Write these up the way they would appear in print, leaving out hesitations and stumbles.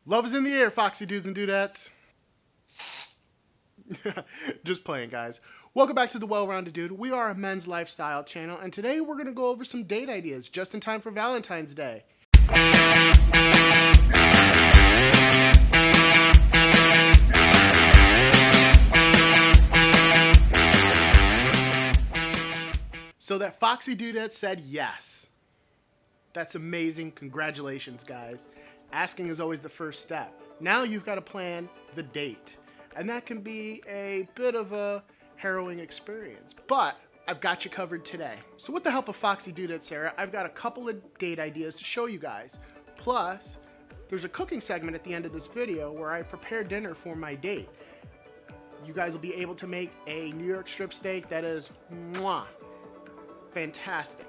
Love is in the air, Foxy Dudes and Dudettes. Just playing, guys. Welcome back to The Well-Rounded Dude. We are a men's lifestyle channel, and today we're going to go over some date ideas just in time for Valentine's Day. So that Foxy Dudette said yes. That's amazing. Congratulations, guys. Asking is always the first step. Now you've got to plan the date. And that can be a bit of a harrowing experience. But I've got you covered today. So with the help of Foxy Dudette Sarah, I've got a couple of date ideas to show you guys. Plus, there's a cooking segment at the end of this video where I prepare dinner for my date. You guys will be able to make a New York strip steak that is mwah, fantastic.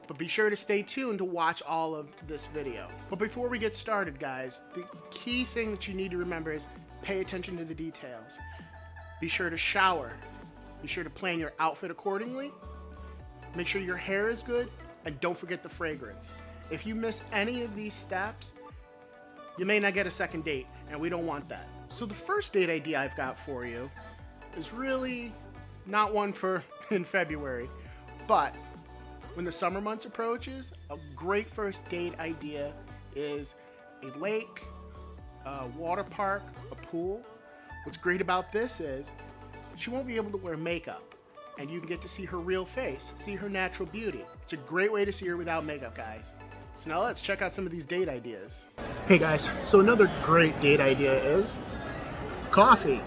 But be sure to stay tuned to watch all of this video. But before we get started, guys, the key thing that you need to remember is pay attention to the details. Be sure to shower. Be sure to plan your outfit accordingly. Make sure your hair is good, and don't forget the fragrance. If you miss any of these steps, you may not get a second date, and we don't want that. So the first date idea I've got for you is really not one for in February, but when the summer months approaches, a great first date idea is a lake, a water park, a pool. What's great about this is she won't be able to wear makeup, and you can get to see her real face, see her natural beauty. It's a great way to see her without makeup, guys. So now let's check out some of these date ideas. Hey guys, so another great date idea is coffee.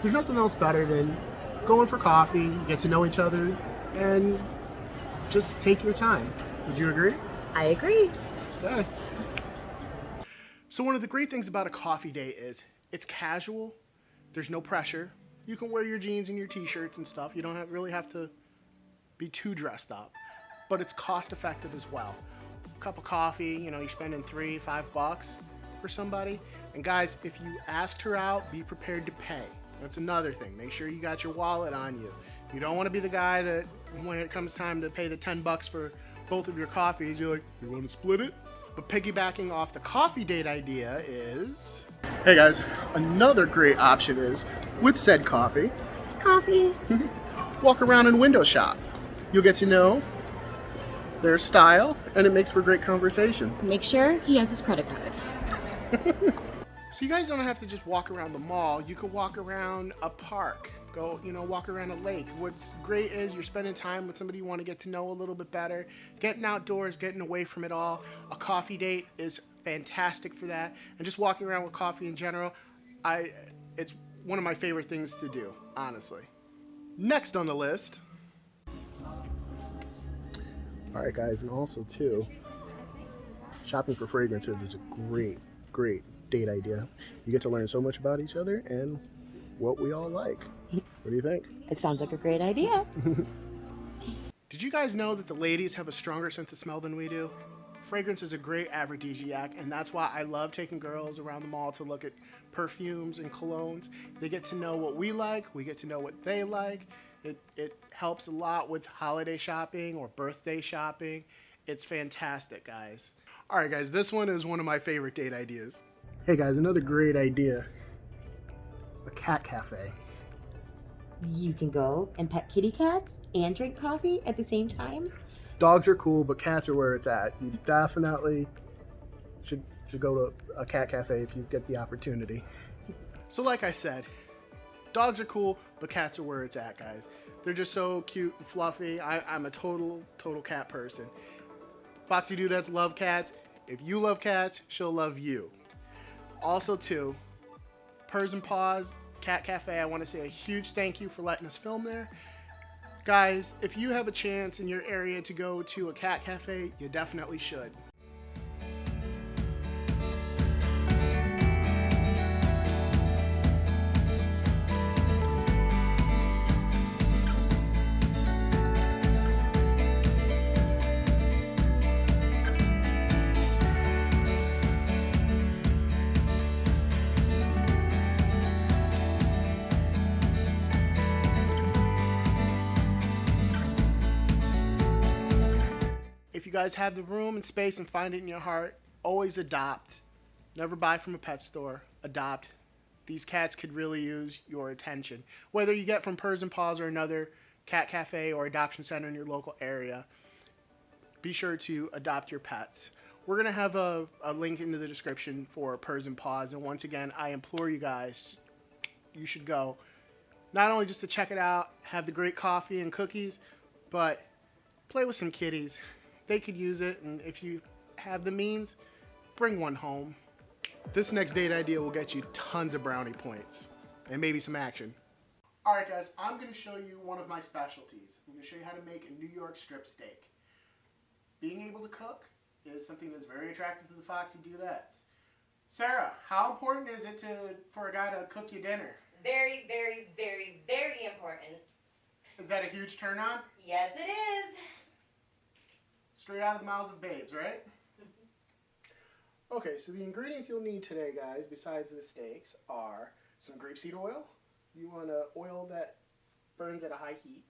There's nothing else better than going for coffee, get to know each other, and just take your time. Would you agree? I agree. Yeah. So one of the great things about a coffee date is it's casual. There's no pressure. You can wear your jeans and your t-shirts and stuff. You don't really have to be too dressed up. But it's cost effective as well. A cup of coffee, you're spending $3-5 for somebody. And guys, if you asked her out, be prepared to pay. That's another thing. Make sure you got your wallet on you. You don't want to be the guy that when it comes time to pay the $10 for both of your coffees, you're like, you want to split it? But piggybacking off the coffee date idea is... Hey guys, another great option is, with said coffee, walk around and window shop. You'll get to know their style, and it makes for great conversation. Make sure he has his credit card. So you guys don't have to just walk around the mall. You can walk around a park. Go, walk around a lake. What's great is you're spending time with somebody you want to get to know a little bit better. Getting outdoors, getting away from it all. A coffee date is fantastic for that. And just walking around with coffee in general, it's one of my favorite things to do, honestly. Next on the list. All right, guys, and also too, shopping for fragrances is a great date idea. You get to learn so much about each other and what we all like. What do you think? It sounds like a great idea. Did you guys know that the ladies have a stronger sense of smell than we do? Fragrance is a great aphrodisiac, and that's why I love taking girls around the mall to look at perfumes and colognes. They get to know what we like, we get to know what they like. It helps a lot with holiday shopping or birthday shopping. It's fantastic, guys. All right, guys, this one is one of my favorite date ideas. Hey guys, another great idea. A cat cafe. You can go and pet kitty cats and drink coffee at the same time. Dogs are cool, but cats are where it's at. You definitely should go to a cat cafe if you get the opportunity. So like I said, dogs are cool, but cats are where it's at, guys. They're just so cute and fluffy. I'm a total cat person. Foxy Dudettes love cats. If you love cats, she'll love you. Also too, Purrs and Paws, Cat Café, I want to say a huge thank you for letting us film there. Guys, if you have a chance in your area to go to a cat cafe, you definitely should. If you guys have the room and space and find it in your heart, always adopt. Never buy from a pet store. Adopt. These cats could really use your attention. Whether you get from Purrs and Paws or another cat cafe or adoption center in your local area, be sure to adopt your pets. We're going to have a link into the description for Purrs and Paws. And once again, I implore you guys, you should go. Not only just to check it out, have the great coffee and cookies, but play with some kitties. They could use it, and if you have the means, bring one home. This next date idea will get you tons of brownie points and maybe some action. Alright guys, I'm going to show you one of my specialties. I'm going to show you how to make a New York strip steak. Being able to cook is something that's very attractive to the Foxy Dudettes. Sarah, how important is it for a guy to cook you dinner? Very, very, very, very important. Is that a huge turn on? Yes, it is. Straight out of the mouths of babes, right? Okay, so the ingredients you'll need today, guys, besides the steaks, are some grapeseed oil. You want oil that burns at a high heat.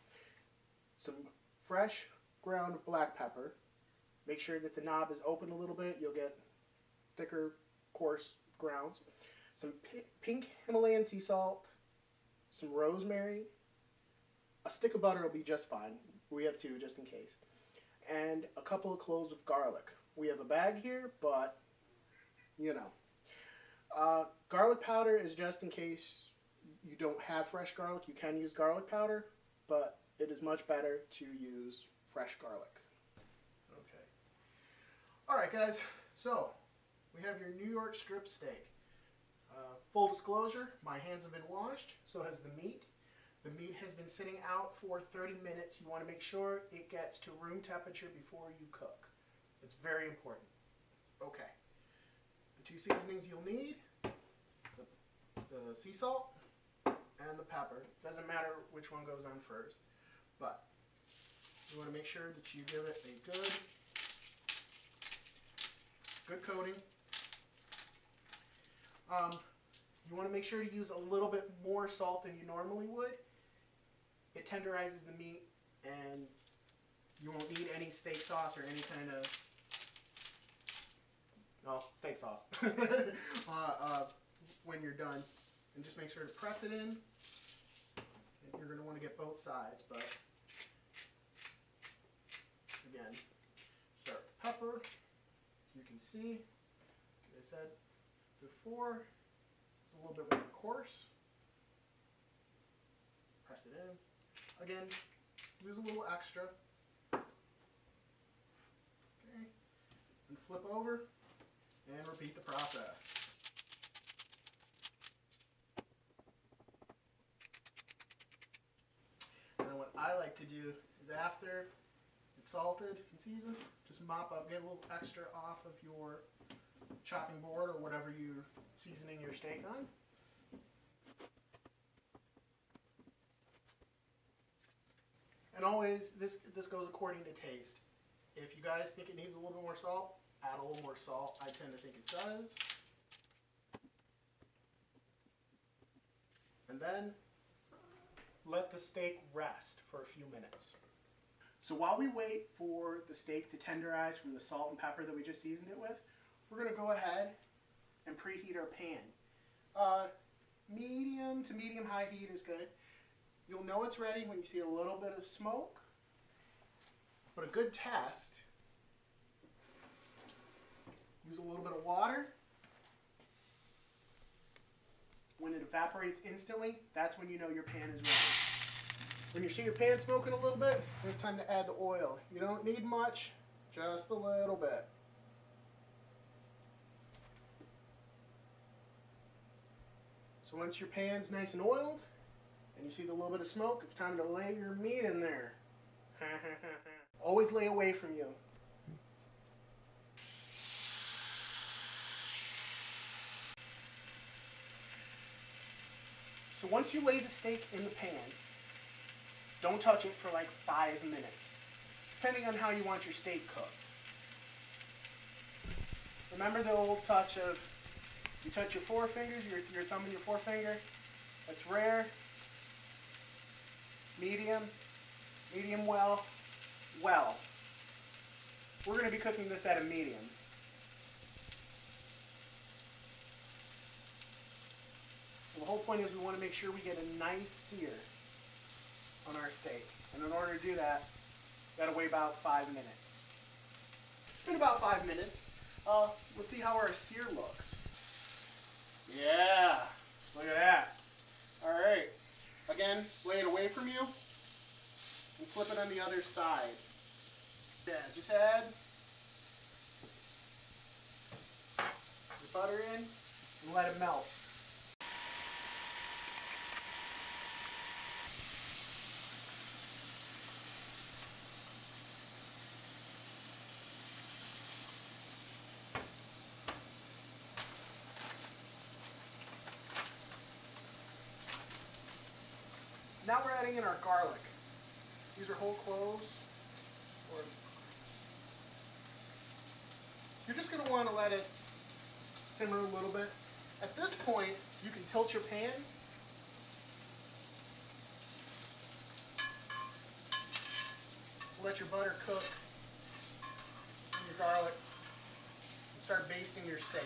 Some fresh ground black pepper. Make sure that the knob is open a little bit. You'll get thicker, coarse grounds. Some pink Himalayan sea salt. Some rosemary. A stick of butter will be just fine. We have two just in case. And a couple of cloves of garlic. We have a bag here, but you know. Garlic powder is just in case you don't have fresh garlic. You can use garlic powder, but it is much better to use fresh garlic. Okay. Alright guys, so we have your New York strip steak. Full disclosure, my hands have been washed, so has the meat. The meat has been sitting out for 30 minutes. You want to make sure it gets to room temperature before you cook. It's very important. Okay. The two seasonings you'll need, the sea salt and the pepper. Doesn't matter which one goes on first, but you want to make sure that you give it a good coating. You want to make sure to use a little bit more salt than you normally would. It tenderizes the meat, and you won't need any steak sauce or any kind of steak sauce when you're done. And just make sure to press it in. And you're going to want to get both sides, but again, start with pepper. You can see, like I said before, it's a little bit more coarse. Press it in. Again, use a little extra. Okay. And flip over and repeat the process. And then what I like to do is after it's salted and seasoned, just mop up, get a little extra off of your chopping board or whatever you're seasoning your steak on. And always, this goes according to taste. If you guys think it needs a little bit more salt, add a little more salt. I tend to think it does. And then let the steak rest for a few minutes. So while we wait for the steak to tenderize from the salt and pepper that we just seasoned it with, we're going to go ahead and preheat our pan. Medium to medium high heat is good. You'll know it's ready when you see a little bit of smoke. But a good test, use a little bit of water. When it evaporates instantly, that's when you know your pan is ready. When you see your pan smoking a little bit, it's time to add the oil. You don't need much, just a little bit. So once your pan's nice and oiled, and you see the little bit of smoke, it's time to lay your meat in there. Always lay away from you. So once you lay the steak in the pan, don't touch it for like 5 minutes, depending on how you want your steak cooked. Remember the old touch of, you touch your forefingers, your thumb and your forefinger? That's rare. Medium well. We're going to be cooking this at a medium. point is we want to make sure we get a nice sear on our steak. And in order to do that, we gotta wait about 5 minutes. It's been about 5 minutes. Let's see how our sear looks. Yeah, look at that. All right, again, lay it away from you and flip it on the other side. Yeah, just add the butter in and let it melt. Now we're adding in our garlic. These are whole cloves. You're just going to want to let it simmer a little bit. At this point, you can tilt your pan. Let your butter cook and your garlic and start basting your steak.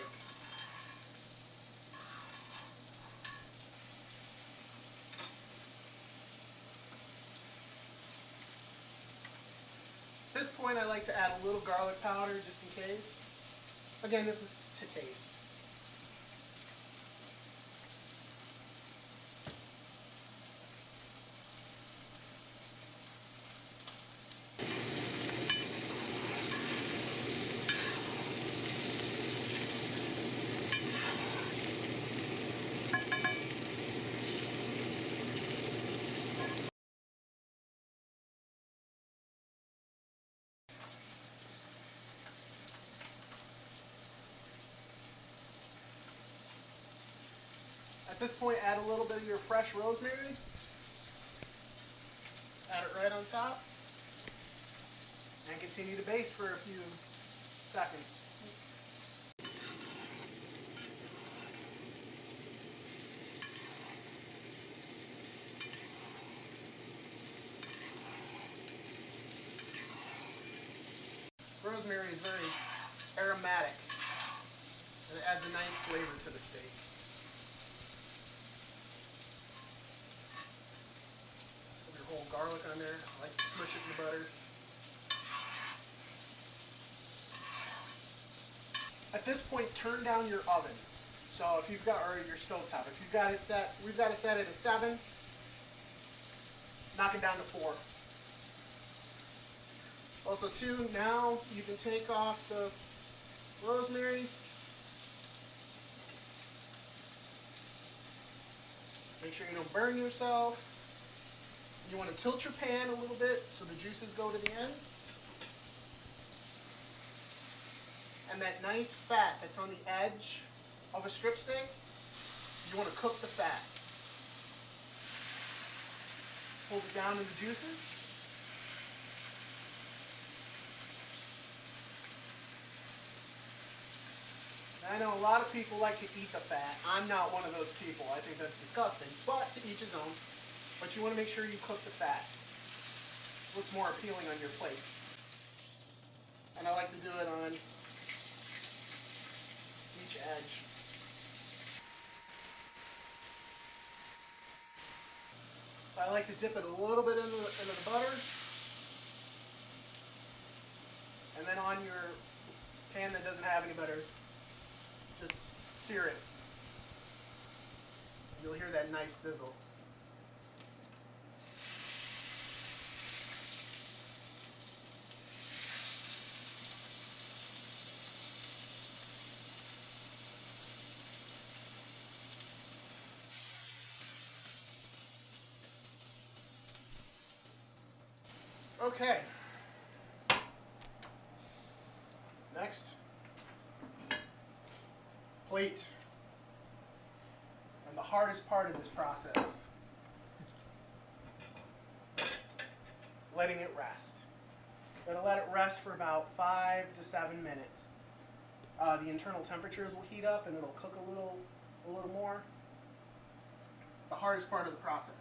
At this point, I like to add a little garlic powder just in case. Again, this is to taste. At this point, add a little bit of your fresh rosemary. Add it right on top. And continue to baste for a few seconds. Rosemary is very aromatic, and it adds a nice flavor to the steak. Put your whole garlic on there. I like to smush it in the butter. At this point, turn down your oven. So if you've got, or your stovetop, if you've got it set, we've got it set at a 7, knock it down to 4. Also too, now you can take off the rosemary. Make sure you don't burn yourself. You want to tilt your pan a little bit so the juices go to the end. And that nice fat that's on the edge of a strip steak, you want to cook the fat. Hold it down in the juices. I know a lot of people like to eat the fat. I'm not one of those people. I think that's disgusting, but to each his own. But you want to make sure you cook the fat. It looks more appealing on your plate. And I like to do it on each edge. I like to dip it a little bit into the butter. And then on your pan that doesn't have any butter, just sear it. You'll hear that nice sizzle. Okay. Next, plate. And the hardest part of this process, letting it rest. We're going to let it rest for about 5 to 7 minutes. The internal temperatures will heat up and it'll cook a little more. The hardest part of the process.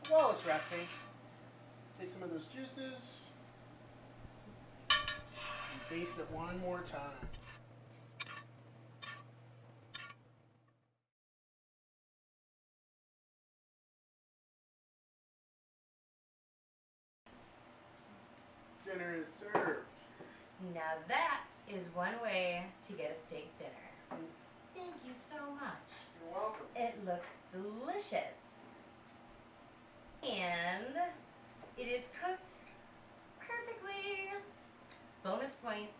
While it's resting, take some of those juices and baste it one more time. is served. Now that is one way to get a steak dinner. Thank you so much. You're welcome. It looks delicious. And it is cooked perfectly. Bonus points.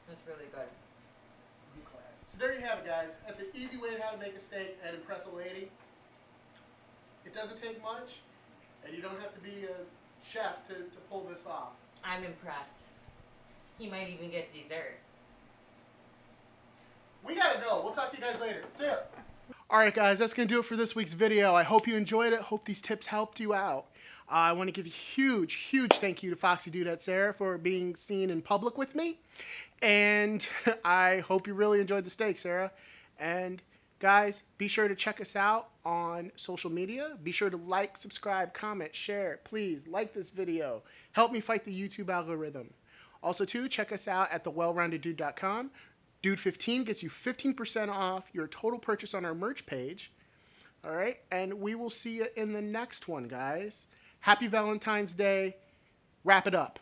That's really good. I'm glad. So there you have it, guys. That's an easy way how to make a steak and impress a lady. It doesn't take much, and you don't have to be a chef to pull this off. I'm impressed. He might even get dessert. We gotta go. We'll talk to you guys later. See ya. Alright guys, that's going to do it for this week's video. I hope you enjoyed it. Hope these tips helped you out. I want to give a huge thank you to Foxy Dudette Sarah for being seen in public with me. And I hope you really enjoyed the steak, Sarah. And guys, be sure to check us out on social media. Be sure to like, subscribe, comment, share. Please like this video. Help me fight the YouTube algorithm. Also too, check us out at thewellroundeddude.com. Dude 15 gets you 15% off your total purchase on our merch page. All right, and we will see you in the next one, guys. Happy Valentine's Day. Wrap it up.